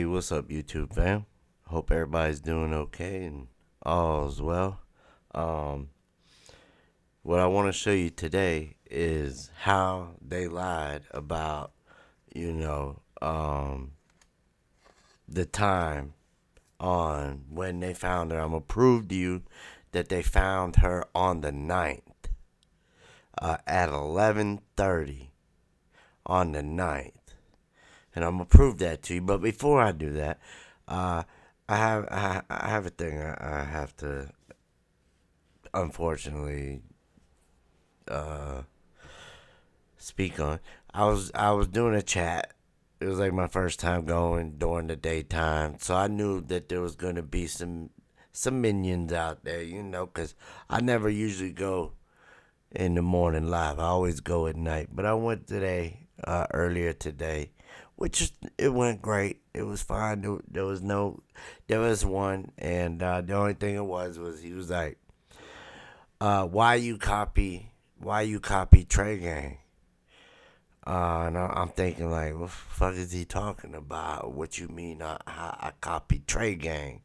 Hey, what's up, YouTube fam? Hope everybody's doing okay and all is well. Um, what I want to show you today is how they lied about, you know, the time on when they found her. I'm gonna prove to you that they found her on the 9th at 11:30 on the 9th, and I'm gonna prove that to you. But before I do that, uh, I have a thing I have to unfortunately uh, speak on. I was doing a chat. It was like my first time going during the daytime, so I knew that there was gonna be some minions out there, because I never usually go in the morning live. I always go at night, but I went today, earlier today, it went great. It was fine. There was one, and the only thing it was he was like, why you copy Trey Gang? And I'm thinking like, what the fuck is he talking about? What you mean I copied Trey Gang?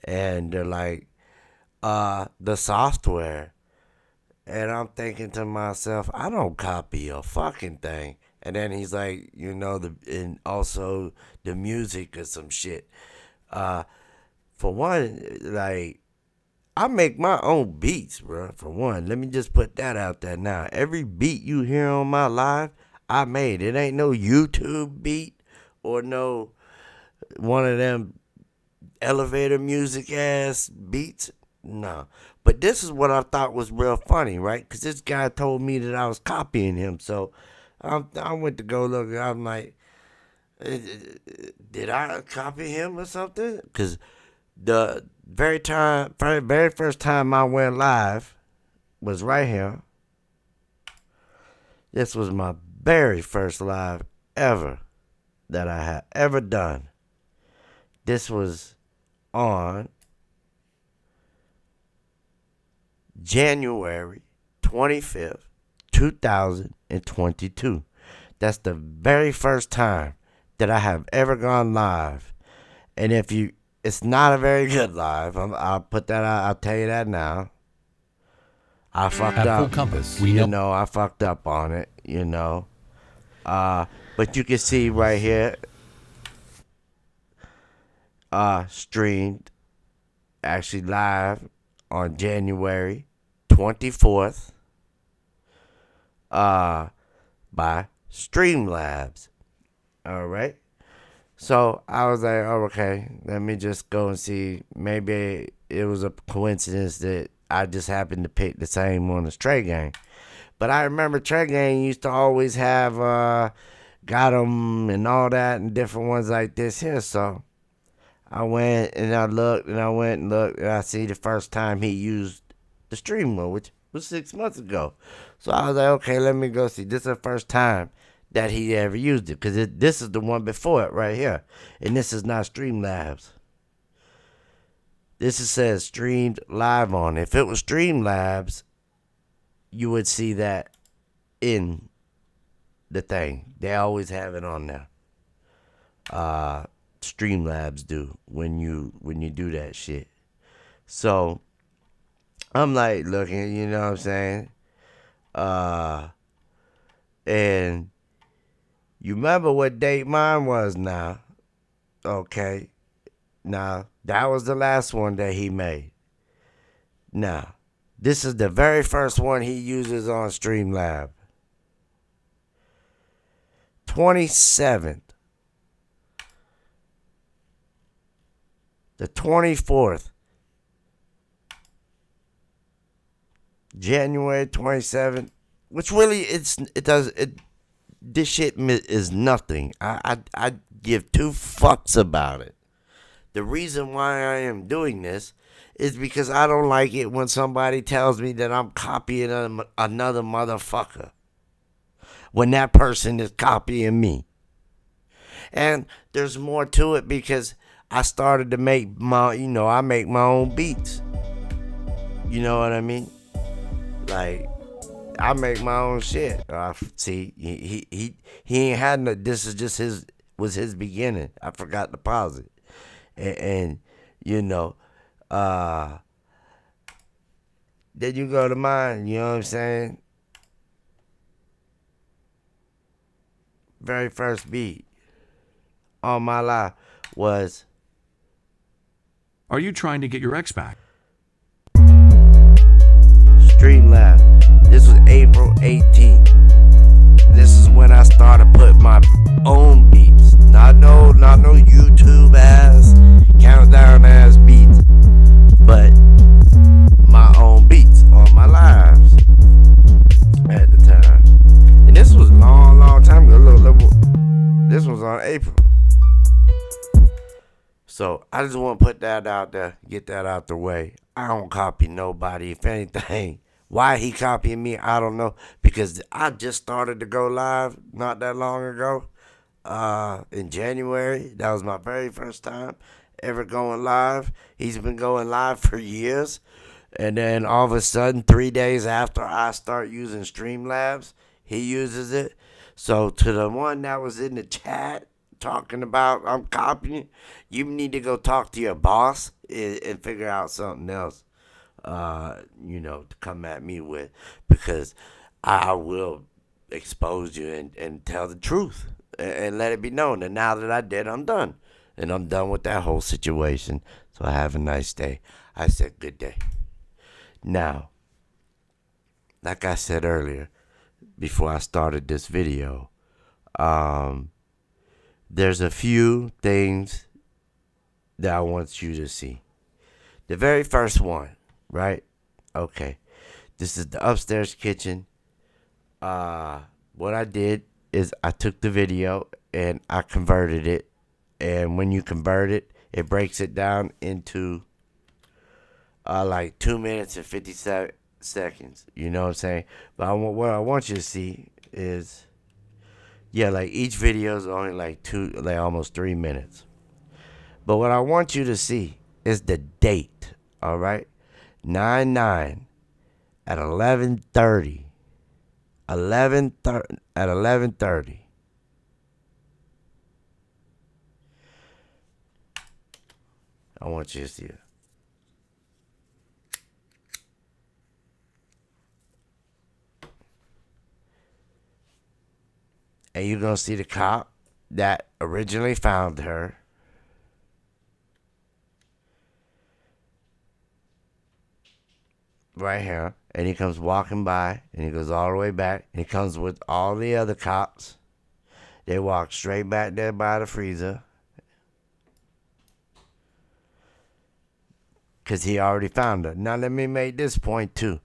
And they're like, the software. And I'm thinking to myself, I don't copy a fucking thing. And then he's like, and also the music or some shit. Uh, for one, like, I make my own beats, bro. For one, let me just put that out there now. Every beat you hear on my live, I made. It ain't no YouTube beat or no one of them elevator music ass beats. No. But this is what I thought was real funny, right? Because this guy told me that I was copying him. So I went to go look. I'm like, did I copy him or something? Because the very first time I went live was right here. This was my very first live ever that I had ever done. This was on January 25th, 2022. That's the very first time that I have ever gone live. And it's not a very good live. I'll put that out. I'll tell you that now. I fucked At up. full compass, we know. I fucked up on it, but you can see right here, streamed actually live on January 24th, by Streamlabs. All right. So I was like, oh, okay, let me just go and see. Maybe it was a coincidence that I just happened to pick the same one as Trey Gang. But I remember Trey Gang used to always have Got 'em and all that and different ones like this here. So I went and I looked and I went and looked and I see the first time he used the stream mode, which was 6 months ago. So I was like, okay, let me go see. This is the first time that he ever used it, because this is the one before it right here, and this is not Streamlabs. This says streamed live on. If it was Streamlabs, you would see that in the thing. They always have it on there. Streamlabs do when you do that shit. So I'm like looking, you know what I'm saying? And you remember what date mine was now? Okay. Now, that was the last one that he made. Now, this is the very first one he uses on Streamlab. 27th. The 24th. January 27th. Which really, this shit is nothing. I give two fucks about it. The reason why I am doing this is because I don't like it when somebody tells me that I'm copying another motherfucker when that person is copying me. And there's more to it because I started to make I make my own beats. You know what I mean? Like, I make my own shit. See, he ain't had no. This is just was his beginning. I forgot to pause it. And you know, uh, then you go to mine, you know what I'm saying? Very first beat on my life was Are you trying to get your ex back? Streamlabs. This was April 18th. This is when I started putting my own beats. Not no YouTube ass, countdown ass beats, but my own beats on my lives at the time. And this was a long time ago. Look, this was on April. So I just want to put that out there, get that out the way. I don't copy nobody. If anything, why he copying me, I don't know. Because I just started to go live not that long ago. In January. That was my very first time ever going live. He's been going live for years. And then all of a sudden, 3 days after I start using Streamlabs, he uses it. So to the one that was in the chat talking about I'm copying, you need to go talk to your boss and figure out something else, to come at me with, because I will expose you and tell the truth and let it be known. And now that I did, I'm done. And I'm done with that whole situation. So have a nice day. I said good day. Now, like I said earlier, before I started this video, there's a few things that I want you to see. The very first one, right? Okay. This is the upstairs kitchen. What I did is I took the video and I converted it. And when you convert it, it breaks it down into like 2 minutes and 57 seconds. You know what I'm saying? But what I want you to see is, like each video is only like almost 3 minutes. But what I want you to see is the date. All right, 9/9 at 11:30. 11:30. I want you to see it. And you're going to see the cop that originally found her. Right here. And he comes walking by. And he goes all the way back. And he comes with all the other cops. They walk straight back there by the freezer. Because he already found her. Now let me make this point too.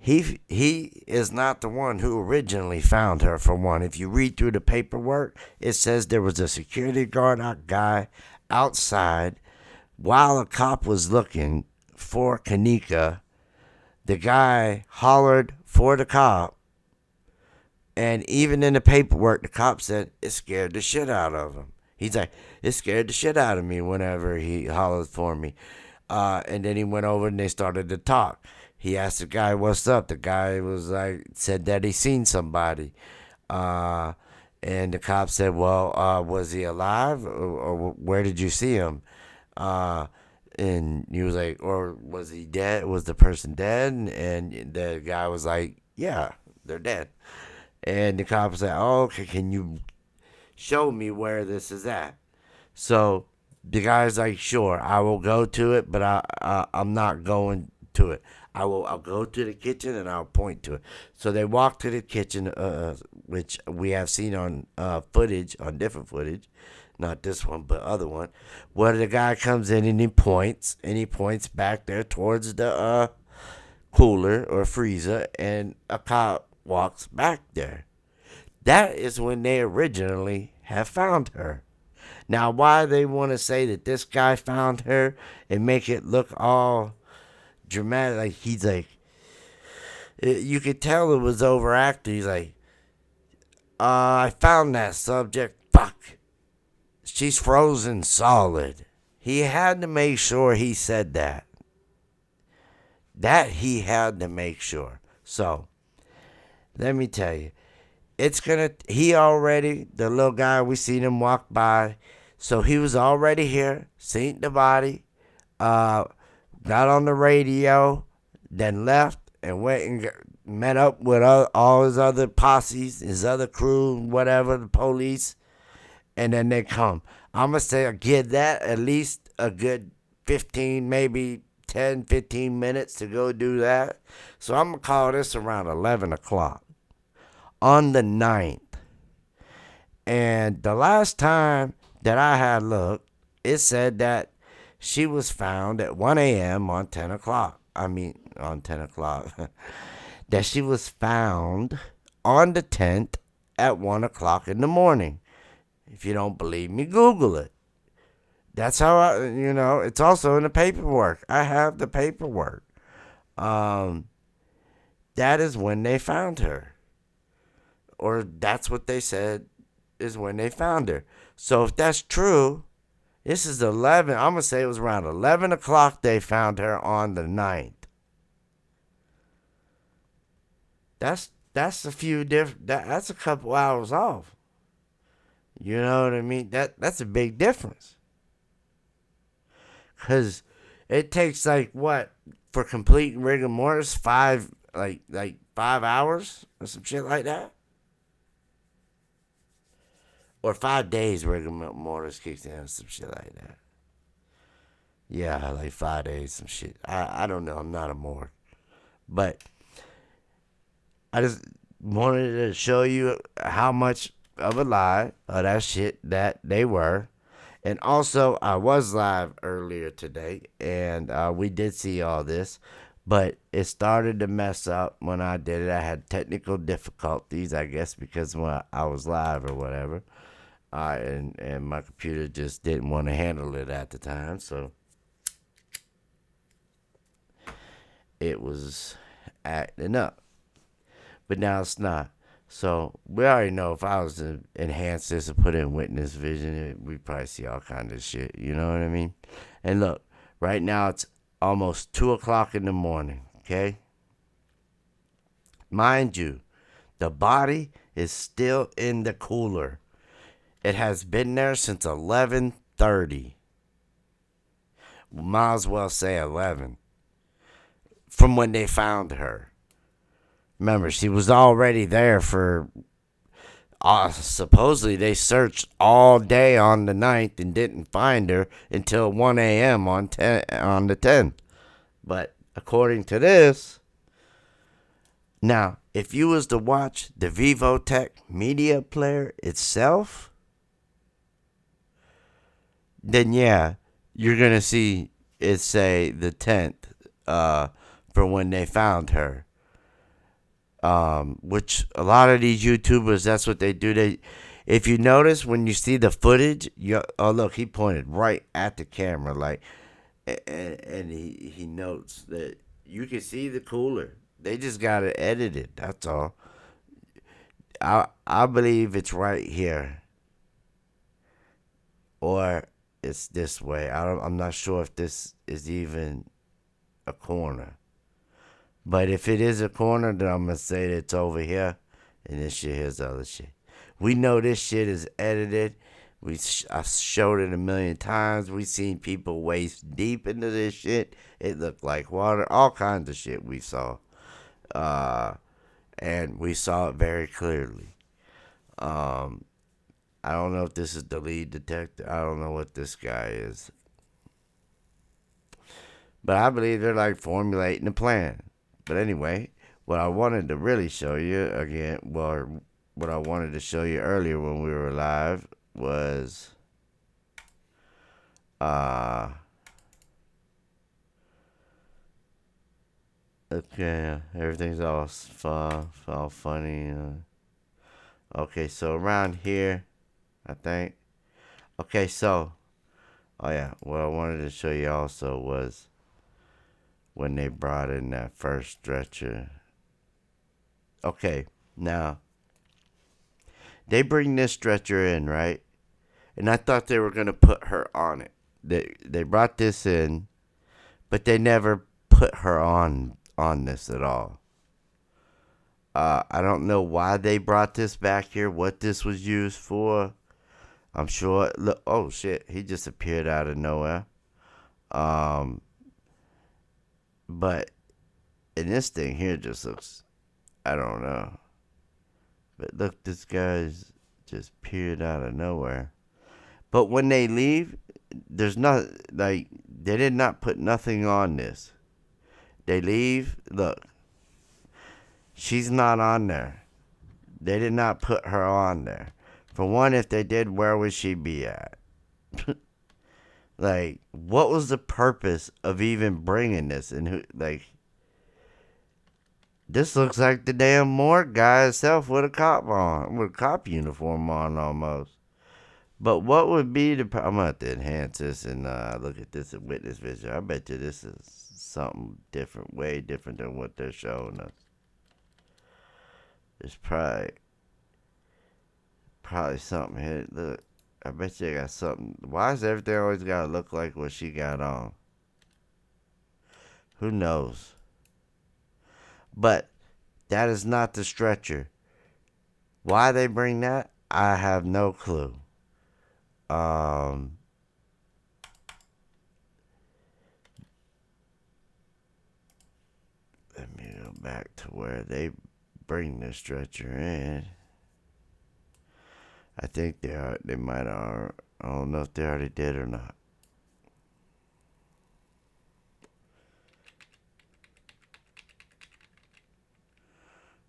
He is not the one who originally found her, for one. If you read through the paperwork, it says there was a security guard guy outside while a cop was looking for Kenneka. The guy hollered for the cop, and even in the paperwork, the cop said it scared the shit out of him. He's like, it scared the shit out of me whenever he hollered for me. And then he went over and they started to talk. He asked the guy, what's up? The guy was like, said that he seen somebody. And the cop said, well, was he alive? Or where did you see him? And he was like, or was he dead? Was the person dead? And the guy was like, yeah, they're dead. And the cop said, oh, okay, can you show me where this is at? So the guy's like, sure, I will go to it, but I'm not going to it. I'll go to the kitchen and I'll point to it. So they walk to the kitchen, which we have seen on footage, on different footage, not this one, but other one, where the guy comes in and he points back there towards the cooler or freezer, and a cop walks back there. That is when they originally have found her. Now, why they want to say that this guy found her and make it look all dramatic, like he's like, you could tell it was overacted. He's like, I found that subject. Fuck. She's frozen solid. He had to make sure he said that. That he had to make sure. So, let me tell you, the little guy, we seen him walk by. So he was already here, seen the body, uh, got on the radio, then left and went and met up with all his other posses, his other crew, whatever, the police, and then they come. I'm going to say I give that at least a good 15, maybe 10, 15 minutes to go do that. So I'm going to call this around 11 o'clock on the 9th. And the last time that I had looked, it said that she was found at 1 a.m. on 10 o'clock. On 10 o'clock. That she was found on the 10th at 1 o'clock in the morning. If you don't believe me, Google it. That's how it's also in the paperwork. I have the paperwork. That is when they found her. Or that's what they said is when they found her. So if that's true, this is 11. I'm going to say it was around 11 o'clock they found her on the 9th. That's a few different. That's a couple hours off. You know what I mean? That's a big difference. Cause it takes like what for complete rigor mortis 5 5 hours or some shit like that, or 5 days rigor mortis kicks in, some shit like that. Yeah, like 5 days, some shit. I don't know. I'm not a morgue, but I just wanted to show you how much of a lie of that shit that they were. And also, I was live earlier today, and we did see all this, but it started to mess up when I did it. I had technical difficulties, I guess, because when I was live or whatever, and my computer just didn't want to handle it at the time, so it was acting up. But now it's not. So we already know if I was to enhance this and put in witness vision, we'd probably see all kinds of shit. You know what I mean? And look, right now it's almost 2 o'clock in the morning, okay? Mind you, the body is still in the cooler. It has been there since 11:30. Might as well say 11. From when they found her. Remember, she was already there for, supposedly they searched all day on the 9th and didn't find her until 1 a.m. on the 10th. But according to this, now, if you was to watch the Vivotech media player itself, then yeah, you're going to see it say the 10th for when they found her. Which a lot of these YouTubers, that's what they do. If you notice when you see the footage, oh look, he pointed right at the camera, like, and he notes that you can see the cooler. They just got it edited. That's all. I believe it's right here, or it's this way. I'm not sure if this is even a corner. But if it is a corner, then I'm going to say that it's over here. And this shit here's the other shit. We know this shit is edited. I showed it a million times. We seen people waist deep into this shit. It looked like water. All kinds of shit we saw. And we saw it very clearly. I don't know if this is the lead detective. I don't know what this guy is. But I believe they're like formulating a plan. But anyway, what I wanted to really show you again, well, what I wanted to show you earlier when we were live was okay, everything's all funny. Okay, so around here, I think. Okay, so, oh yeah, what I wanted to show you also was when they brought in that first stretcher. Okay, now, they bring this stretcher in, right? And I thought they were going to put her on it. They brought this in, but they never put her on this at all. I don't know why they brought this back here, what this was used for. I'm sure. Look, oh shit, he just appeared out of nowhere. Um, but and this thing here just looks, I don't know. But look, this guy's just appeared out of nowhere. But when they leave, there's not, like, they did not put nothing on this. They leave, look, she's not on there. They did not put her on there. For one, if they did, where would she be at? Like, what was the purpose of even bringing this? And who, like, this looks like the damn morgue guy itself with a cop on, with a cop uniform on almost. But what would be the? I'm gonna have to enhance this and look at this and witness vision. I bet you this is something different, way different than what they're showing us. It's probably something here. Look, I bet you got something. Why does everything always gotta look like what she got on? Who knows? But that is not the stretcher. Why they bring that, I have no clue. Let me go back to where they bring the stretcher in. I think they might are. I don't know if they already did or not.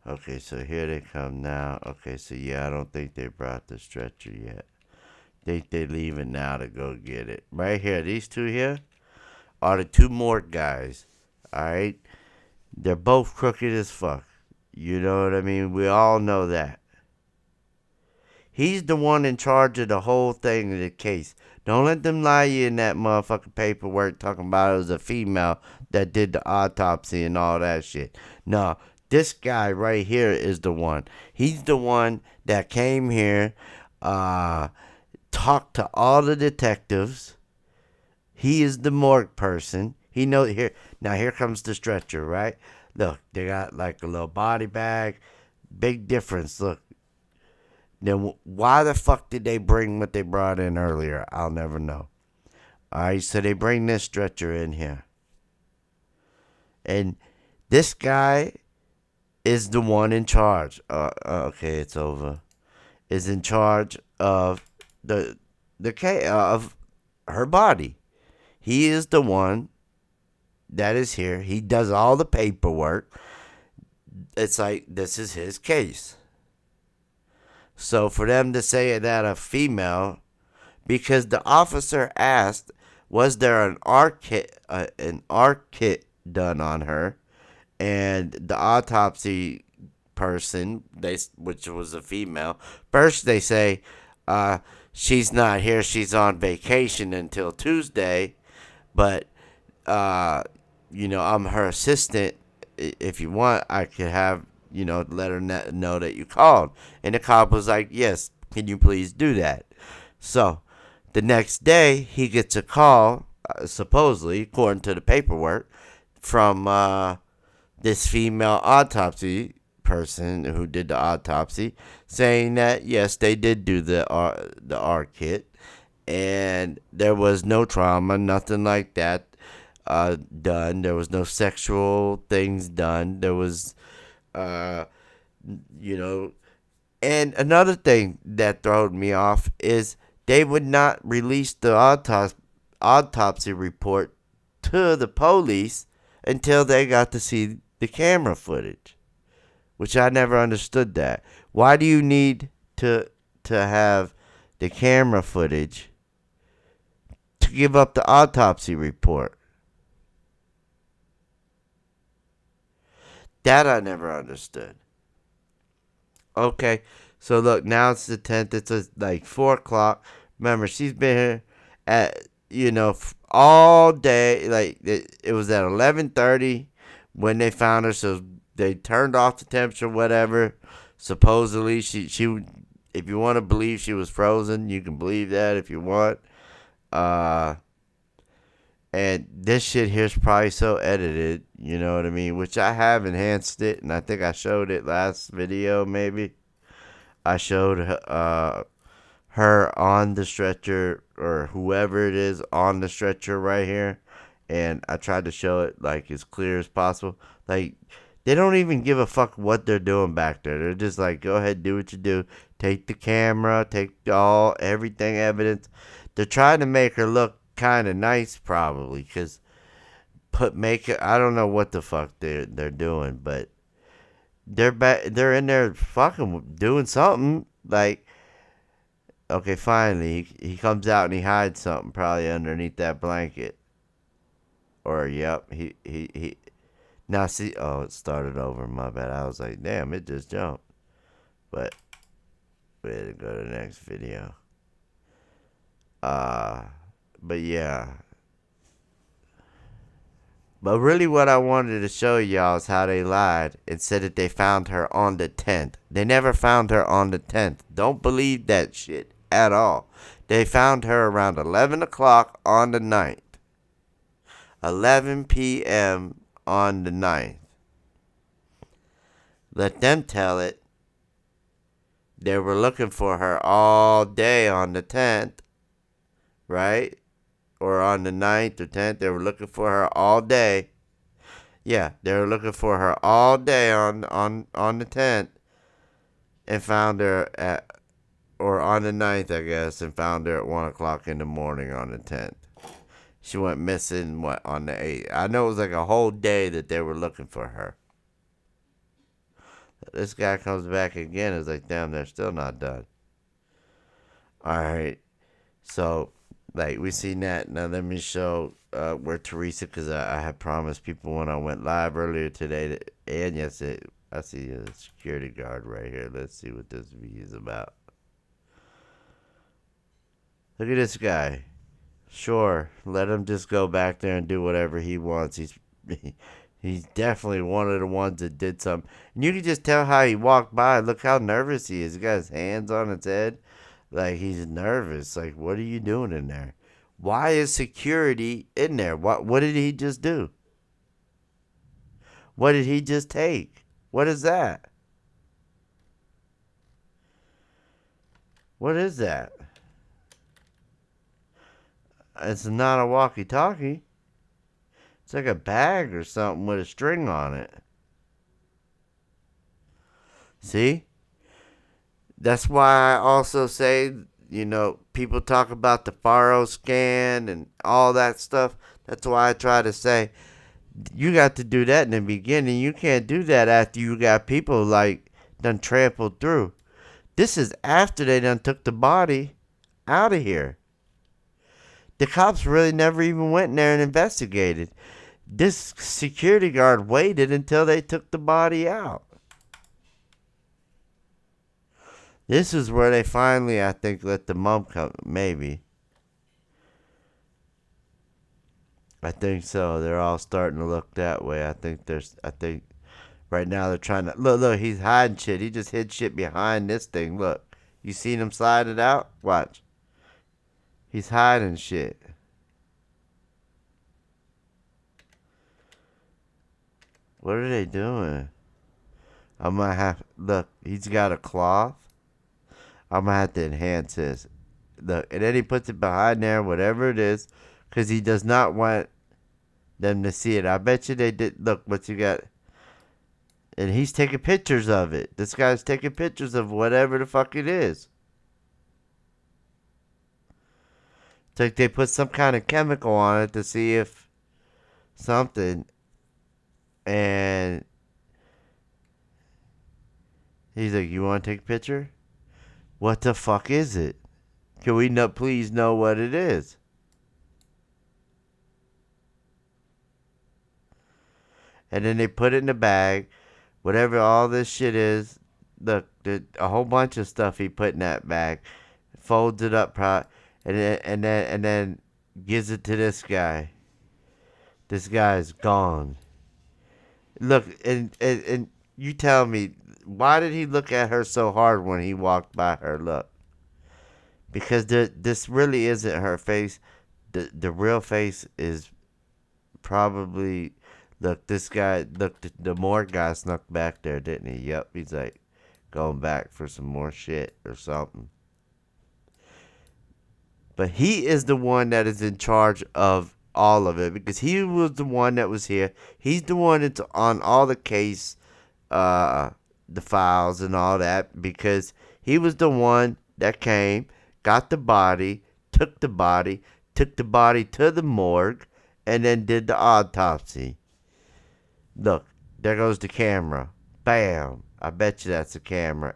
Okay, so here they come now. Okay, so yeah, I don't think they brought the stretcher yet. Think they leaving now to go get it. Right here, these two here are the two morgue guys. Alright? They're both crooked as fuck. You know what I mean? We all know that. He's the one in charge of the whole thing of the case. Don't let them lie you in that motherfucking paperwork talking about it was a female that did the autopsy and all that shit. No, this guy right here is the one. He's the one that came here, talked to all the detectives. He is the morgue person. He knows here. Now here comes the stretcher, right? Look, they got like a little body bag. Big difference. Look. Then why the fuck did they bring what they brought in earlier? I'll never know. Alright, so they bring this stretcher in here. And this guy is the one in charge. Okay, it's over. Is in charge of the of her body. He is the one that is here. He does all the paperwork. It's like this is his case. So for them to say that a female, because the officer asked, was there an R kit done on her, and the autopsy person, which was a female, first they say, she's not here, she's on vacation until Tuesday, but I'm her assistant. If you want, I could have let her know that you called. And the cop was like, yes, can you please do that? So the next day, he gets a call, supposedly, according to the paperwork, from this female autopsy person who did the autopsy, saying that, yes, they did do the R kit, and there was no trauma, nothing like that done. There was no sexual things done. There was and another thing that throwed me off is they would not release the autopsy report to the police until they got to see the camera footage, which I never understood that. Why do you need to have the camera footage to give up the autopsy report? That I never understood. Okay, so look, now it's the 10th. It's like 4 o'clock. Remember, she's been here at, all day. Like, it was at 11:30 when they found her. So they turned off the temperature, whatever. Supposedly, she if you want to believe she was frozen, you can believe that if you want. And this shit here's probably so edited, you know what I mean? Which I have enhanced it, and I think I showed it last video, maybe. I showed her on the stretcher, or whoever it is on the stretcher right here, and I tried to show it like as clear as possible. Like, they don't even give a fuck what they're doing back there. They're just like, go ahead, do what you do. Take the camera, take everything evidence. They're trying to make her look kind of nice, probably, because make it. I don't know what the fuck they're doing, but they're in there fucking doing something. Like, okay, finally he comes out and he hides something probably underneath that blanket. Or yep, he. Now see, oh, it started over. My bad. I was like, damn, it just jumped. But we had to go to the next video. But yeah. But really, what I wanted to show y'all is how they lied and said that they found her on the 10th. They never found her on the 10th. Don't believe that shit at all. They found her around 11 o'clock on the 9th. 11 p.m. on the 9th. Let them tell it. They were looking for her all day on the 10th, right? Or on the 9th or 10th. They were looking for her all day. Yeah, they were looking for her all day on the 10th and found her on the 9th, I guess, and found her at 1 o'clock in the morning on the 10th. She went missing, on the 8th? I know it was like a whole day that they were looking for her. This guy comes back again. It's like, damn, they're still not done. Alright. So, like, we seen that. Now, let me show where Teresa, because I had promised people when I went live earlier today, and yesterday, I see a security guard right here. Let's see what this video is about. Look at this guy. Sure, let him just go back there and do whatever he wants. He's definitely one of the ones that did something. And you can just tell how he walked by. Look how nervous he is. He got his hands on his head. Like, he's nervous. Like, what are you doing in there? Why is security in there? What did he just do? What did he just take? What is that? What is that? It's not a walkie-talkie. It's like a bag or something with a string on it. See? That's why I also say, people talk about the Faro scan and all that stuff. That's why I try to say, you got to do that in the beginning. You can't do that after you got people, like, done trampled through. This is after they done took the body out of here. The cops really never even went in there and investigated. This security guard waited until they took the body out. This is where they finally, I think, let the mom come. Maybe. I think so. They're all starting to look that way. I think right now they're trying to look. He's hiding shit. He just hid shit behind this thing. Look, you seen him slide it out? Watch. He's hiding shit. What are they doing? I might have look. He's got a cloth. I'm gonna have to enhance this. Look, and then he puts it behind there, whatever it is, because he does not want them to see it. I bet you they did. Look what you got. And he's taking pictures of it. This guy's taking pictures of whatever the fuck it is. It's like they put some kind of chemical on it to see if something. And he's like, you want to take a picture? What the fuck is it? Can we please know what it is? And then they put it in the bag. Whatever all this shit is. Look, a whole bunch of stuff he put in that bag. Folds it up, and then gives it to this guy. This guy's gone. Look, and you tell me, why did he look at her so hard when he walked by her? Look. Because this really isn't her face. The real face is Probably. Look, this guy. Look, the morgue guy snuck back there, didn't he? Yep. He's like going back for some more shit or something. But he is the one that is in charge of all of it because he was the one that was here. He's the one that's on all the case, the files and all that because he was the one that came, got the body, took the body to the morgue, and then did the autopsy. Look, there goes the camera. Bam. I bet you that's the camera.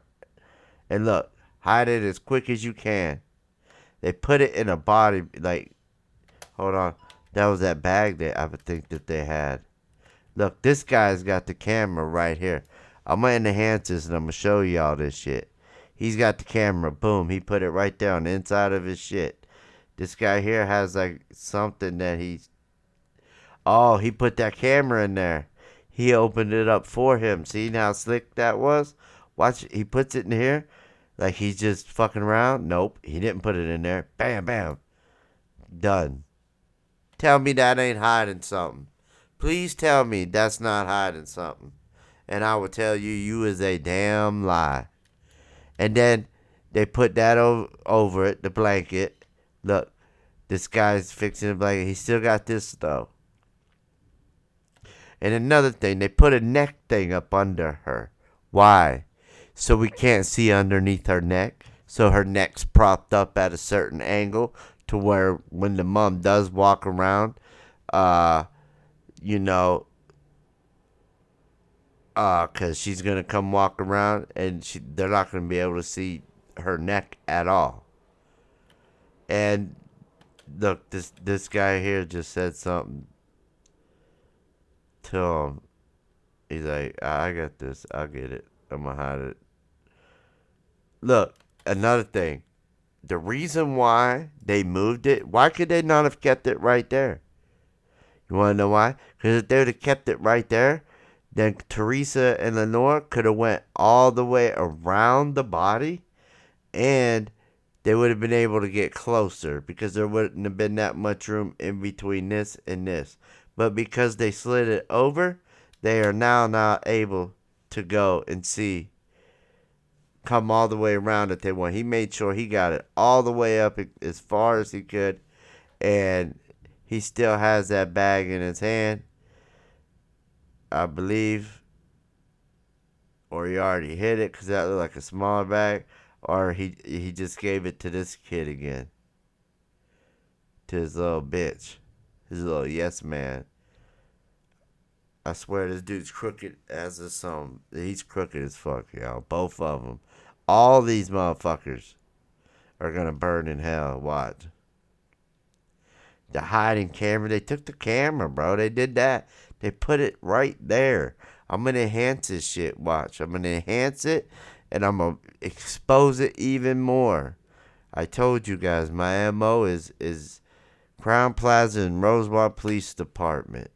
And look, hide it as quick as you can. They put it in a body, like, hold on. That was that bag that I would think that they had. Look, this guy's got the camera right here. I'm going to enhance this and I'm going to show you all this shit. He's got the camera. Boom. He put it right there on the inside of his shit. This guy here has, like, something that he's... Oh, he put that camera in there. He opened it up for him. See how slick that was? Watch, he puts it in here. Like he's just fucking around? Nope, he didn't put it in there. Bam, bam. Done. Tell me that ain't hiding something. Please tell me that's not hiding something. And I will tell you, you is a damn lie. And then they put that over it, the blanket. Look, this guy's fixing the blanket. He still got this, though. And another thing, they put a neck thing up under her. Why? So we can't see underneath her neck. So her neck's propped up at a certain angle to where when the mom does walk around, you know, because she's going to come walk around and they're not going to be able to see her neck at all. And look, this guy here just said something to him. He's like, I got this. I'll get it. I'm going to hide it. Look, another thing. The reason why they moved it, why could they not have kept it right there? You want to know why? Because if they would have kept it right there, then Teresa and Lenora could have went all the way around the body and they would have been able to get closer because there wouldn't have been that much room in between this and this. But because they slid it over, they are now not able to go and see, come all the way around if they want. He made sure he got it all the way up as far as he could, and he still has that bag in his hand, I believe, or he already hit it because that looked like a smaller bag, or he just gave it to this kid again, to his little bitch, his little yes man. I swear this dude's crooked as a son. He's crooked as fuck, y'all. Both of them. All these motherfuckers are gonna burn in hell. Watch. The hiding camera. They took the camera, bro. They did that. They put it right there. I'm gonna enhance this shit. Watch. I'm gonna enhance it, and I'm gonna expose it even more. I told you guys, my MO is Crown Plaza and Rosewater Police Department.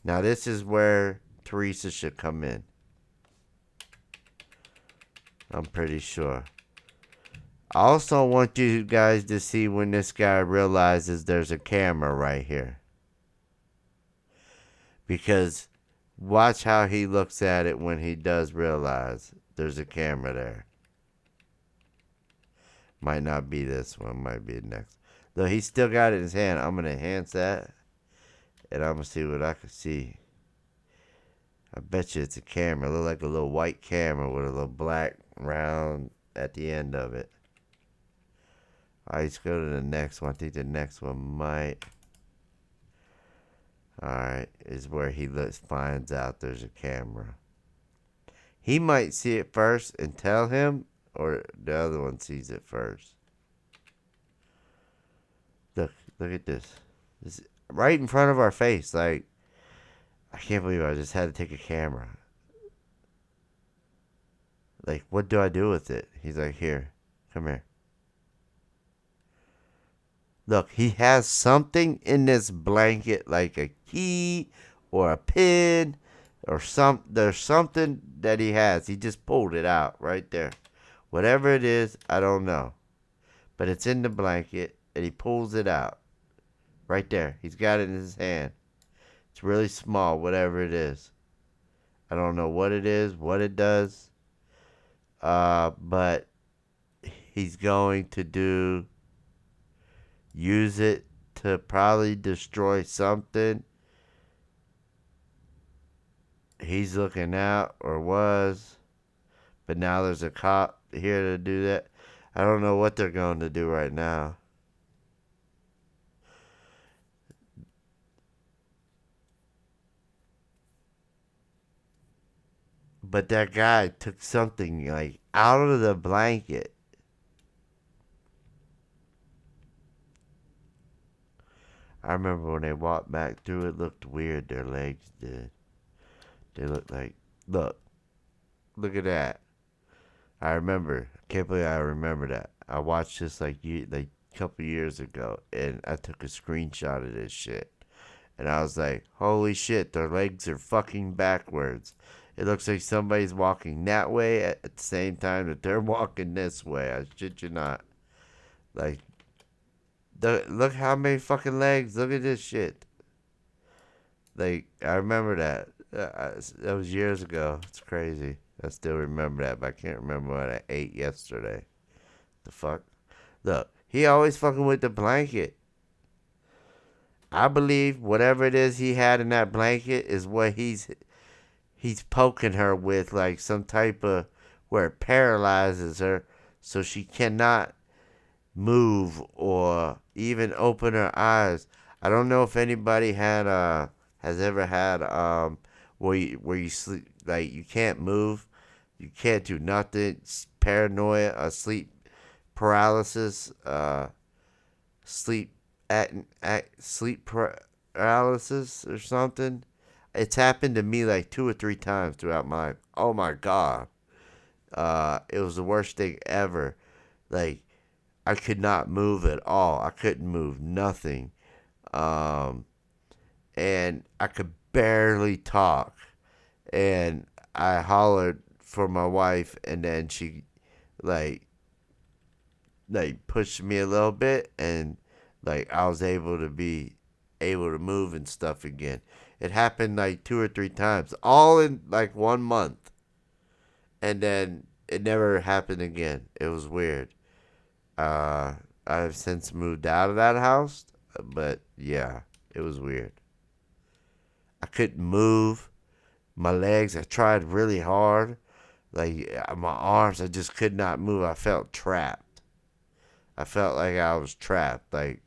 Now this is where Teresa should come in. I'm pretty sure. I also want you guys to see when this guy realizes there's a camera right here. Because watch how he looks at it when he does realize there's a camera there. Might not be this one. Might be the next. Though he still got it in his hand. I'm going to enhance that. And I'm going to see what I can see. I bet you it's a camera. It looks like a little white camera with a little black round at the end of it. Alright, let's go to the next one. I think the next one might... Alright, is where he finds out there's a camera. He might see it first and tell him, or the other one sees it first. Look at this. This is right in front of our face. Like, I can't believe I just had to take a camera. Like, what do I do with it? He's like, here, come here. Look, he has something in this blanket, like a key or a pin or there's something that he has. He just pulled it out right there. Whatever it is, I don't know. But it's in the blanket and he pulls it out. Right there. He's got it in his hand. It's really small, whatever it is. I don't know what it is, what it does. But he's going to use it to probably destroy something. He's looking out, or was, but now there's a cop here to do that. I don't know what they're going to do right now. But that guy took something like out of the blanket. I remember when they walked back through, it looked weird. Their legs did. They looked like, look at that. I remember. I can't believe I remember that. I watched this like a couple years ago, and I took a screenshot of this shit. And I was like, holy shit, their legs are fucking backwards. It looks like somebody's walking that way at the same time that they're walking this way. I shit you not. Like, look how many fucking legs. Look at this shit. Like, I remember that. That was years ago. It's crazy. I still remember that, but I can't remember what I ate yesterday. The fuck? Look, he always fucking with the blanket. I believe whatever it is he had in that blanket is what he's poking her with, like some type of where it paralyzes her so she cannot move or even open her eyes. I don't know if anybody has ever had where you sleep, like you can't move, you can't do nothing, paranoia, sleep paralysis, sleep sleep paralysis or something. It's happened to me like 2 or 3 times throughout my life. Oh my god. It was the worst thing ever. Like, I could not move at all. I couldn't move nothing. Um, and I could barely talk. And I hollered for my wife, and then she like pushed me a little bit, and like I was able to move and stuff again. It happened like 2 or 3 times, all in like 1 month, and then it never happened again. It was weird. I've since moved out of that house, but yeah, it was weird. I couldn't move my legs. I tried really hard. Like my arms, I just could not move. I felt trapped. I felt like I was trapped. Like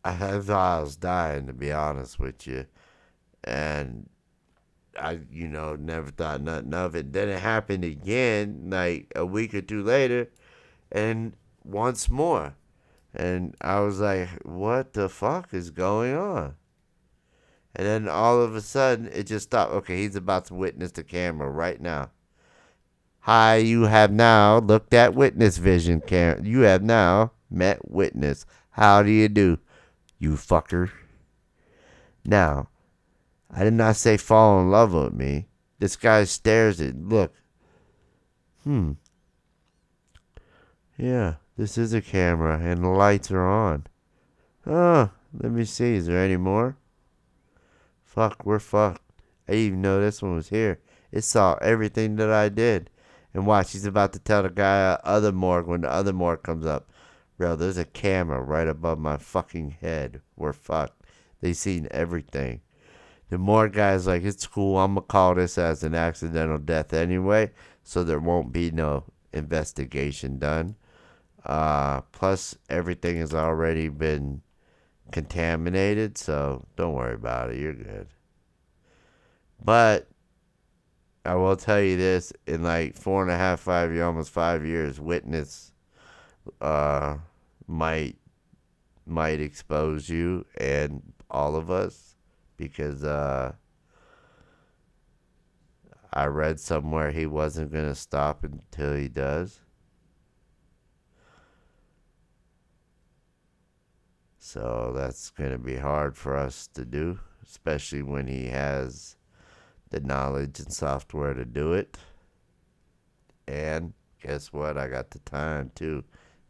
I thought I was dying, to be honest with you. And I, never thought nothing of it. Then it happened again, like a week or two later, and once more. And I was like, what the fuck is going on? And then all of a sudden, it just stopped. Okay, he's about to witness the camera right now. Hi, you have now looked at witness vision camera. You have now met witness. How do you do, you fucker? Now, I did not say fall in love with me. This guy stares at, look. Yeah, this is a camera and the lights are on. Oh, let me see. Is there any more? Fuck, we're fucked. I didn't even know this one was here. It saw everything that I did. And watch, he's about to tell the guy other morgue when the other morgue comes up. Bro, there's a camera right above my fucking head. We're fucked. They seen everything. The morgue guy's like, it's cool. I'm going to call this as an accidental death anyway, so there won't be no investigation done. Plus, everything has already been contaminated, so don't worry about it. You're good. But I will tell you this: in like 4.5, 5 years, almost 5 years, witness uh might expose you and all of us because I read somewhere he wasn't gonna stop until he does. So that's going to be hard for us to do, especially when he has the knowledge and software to do it. And guess what? I got the time too,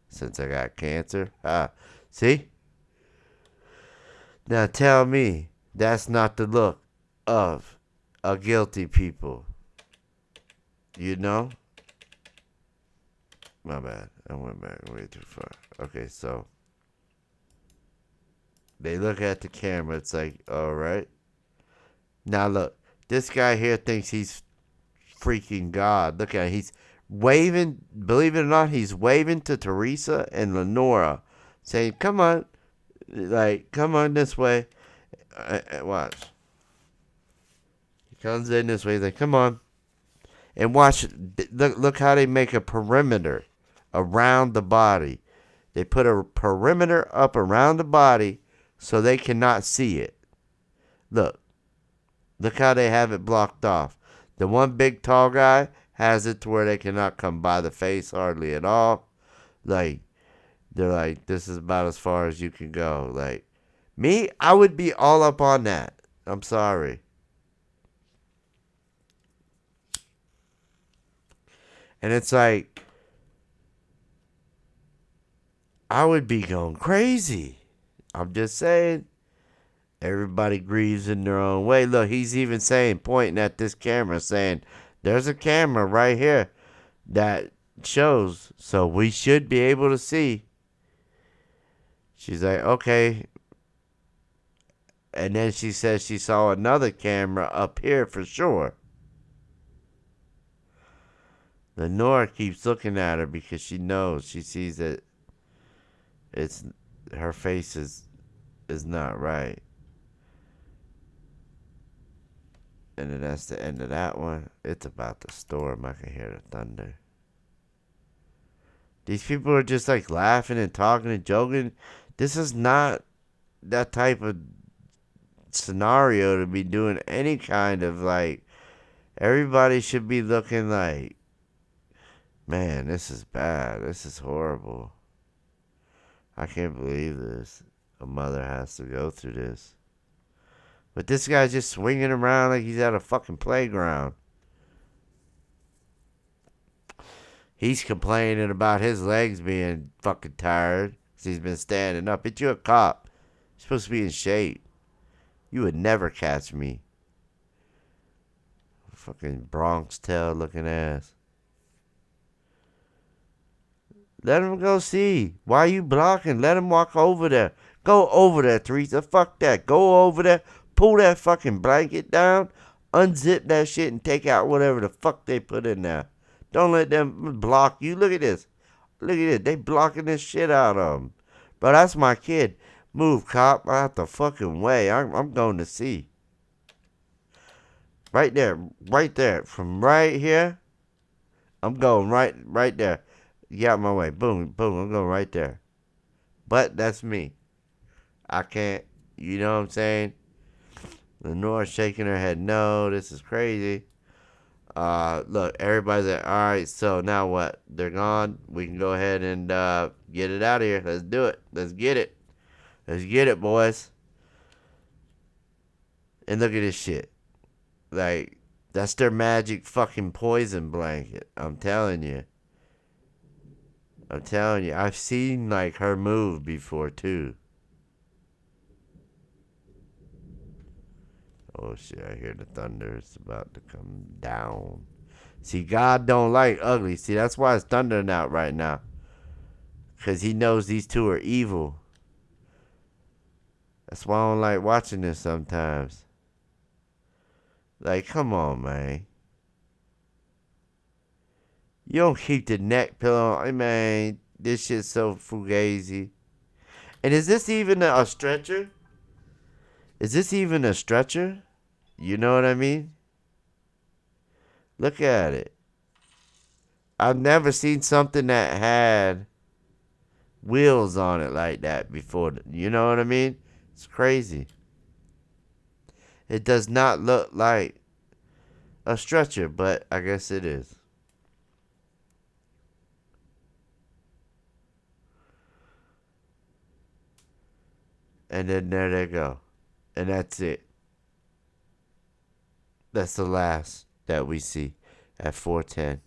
since I got cancer. See? Now tell me that's not the look of a guilty people. You know? My bad. I went back way too far. Okay, so they look at the camera. It's like, all right. Now look, this guy here thinks he's freaking God. Look at him. He's waving. Believe it or not, he's waving to Teresa and Lenora, saying, "Come on, like, come on this way." Watch. He comes in this way. He's like, "Come on," and watch. Look how they make a perimeter around the body. They put a perimeter up around the body so they cannot see it. Look. Look how they have it blocked off. The one big tall guy has it to where they cannot come by the face hardly at all. Like, they're like, this is about as far as you can go. Like, me, I would be all up on that. I'm sorry. And it's like, I would be going crazy. I'm just saying. Everybody grieves in their own way. Look, he's even saying, pointing at this camera, saying, there's a camera right here that shows, so we should be able to see. She's like, okay. And then she says she saw another camera up here for sure. Lenora keeps looking at her because she knows, she sees that it's her face is not right. And then that's the end of that one. It's about to storm. I can hear the thunder. These people are just like laughing and talking and joking. This is not that type of scenario to be doing any kind of like. Everybody should be looking like, man, this is bad. This is horrible. I can't believe this. A mother has to go through this. But this guy's just swinging around like he's at a fucking playground. He's complaining about his legs being fucking tired because he's been standing up. Bitch, you're a cop. You're supposed to be in shape. You would never catch me. Fucking Bronx tail looking ass. Let him go see. Why are you blocking? Let him walk over there. Go over there, Teresa. Fuck that. Go over there. Pull that fucking blanket down. Unzip that shit and take out whatever the fuck they put in there. Don't let them block you. Look at this. Look at this. They blocking this shit out of them. Bro, that's my kid. Move, cop. Out the fucking way. I'm going to see. Right there. Right there. From right here. I'm going right there. Get out my way. Boom, boom. I'm going right there. But that's me. I can't. You know what I'm saying? Lenore's shaking her head. No, this is crazy. Look, everybody's like, all right, so now what? They're gone. We can go ahead and get it out of here. Let's do it. Let's get it. Let's get it, boys. And look at this shit. Like, that's their magic fucking poison blanket. I'm telling you. I've seen, like, her move before, too. Oh shit, I hear the thunder. It's about to come down. See, God don't like ugly. See, that's why it's thundering out right now. Because he knows these two are evil. That's why I don't like watching this sometimes. Like, come on, man. You don't keep the neck pillow on. Man, this shit's so fugazi. And is this even a stretcher? Is this even a stretcher? You know what I mean? Look at it. I've never seen something that had wheels on it like that before. You know what I mean? It's crazy. It does not look like a stretcher, but I guess it is. And then there they go. And that's it. That's the last that we see at 4:10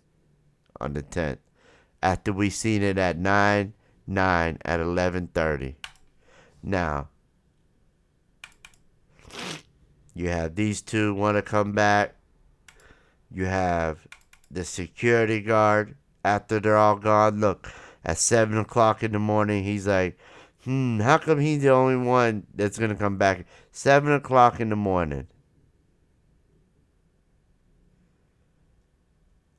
on the 10th. After we seen it at 9 at 11:30. Now, You have these two want to come back. You have the security guard after they're all gone. Look, at 7 o'clock in the morning, he's like, how come he's the only one that's going to come back? 7 o'clock in the morning.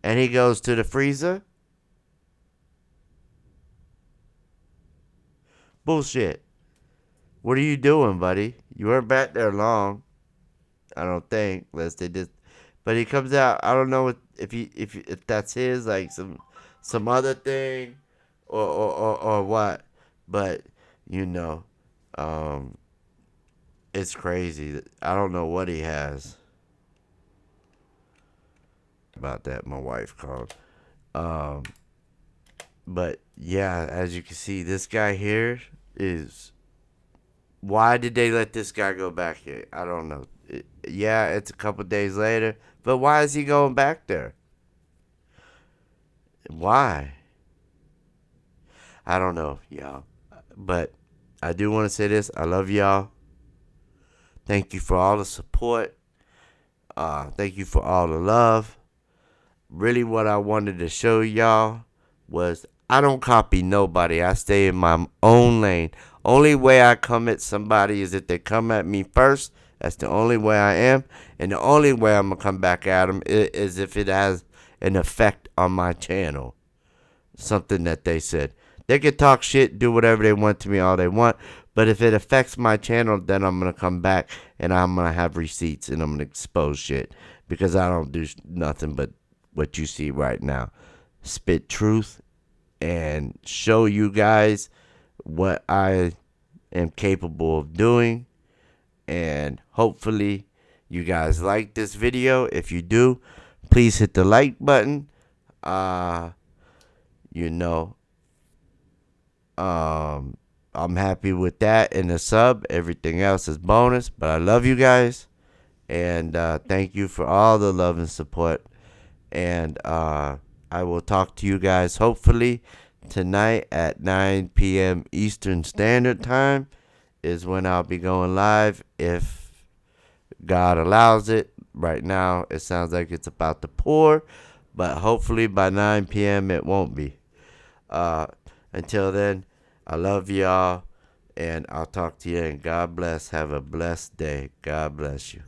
And he goes to the freezer? Bullshit. What are you doing, buddy? You weren't back there long. I don't think, unless they just. But he comes out. I don't know if that's his, like some other thing, or what. But you know, it's crazy. I don't know what he has. About that, my wife called. But yeah, as you can see, this guy here is. Why did they let this guy go back here? I don't know. Yeah, it's a couple days later, but why is he going back there? Why? I don't know, y'all. But I do want to say this. I love y'all. Thank you for all the support. Thank you for all the love. Really, what I wanted to show y'all was I don't copy nobody. I stay in my own lane. Only way I come at somebody is if they come at me first. That's the only way I am. And the only way I'm going to come back at them is if it has an effect on my channel. Something that they said. They can talk shit, do whatever they want to me, all they want. But if it affects my channel, then I'm going to come back and I'm going to have receipts and I'm going to expose shit. Because I don't do nothing but what you see right now. Spit truth and show you guys what I am capable of doing. And hopefully you guys like this video. If you do, please hit the like button. I'm happy with that and the sub. Everything else is bonus. But I love you guys. And thank you for all the love and support. And I will talk to you guys hopefully tonight at 9 p.m. Eastern Standard Time is when I'll be going live if God allows it. Right now it sounds like it's about to pour, but hopefully by 9 p.m. it won't be. Until then, I love y'all and I'll talk to you and God bless. Have a blessed day. God bless you.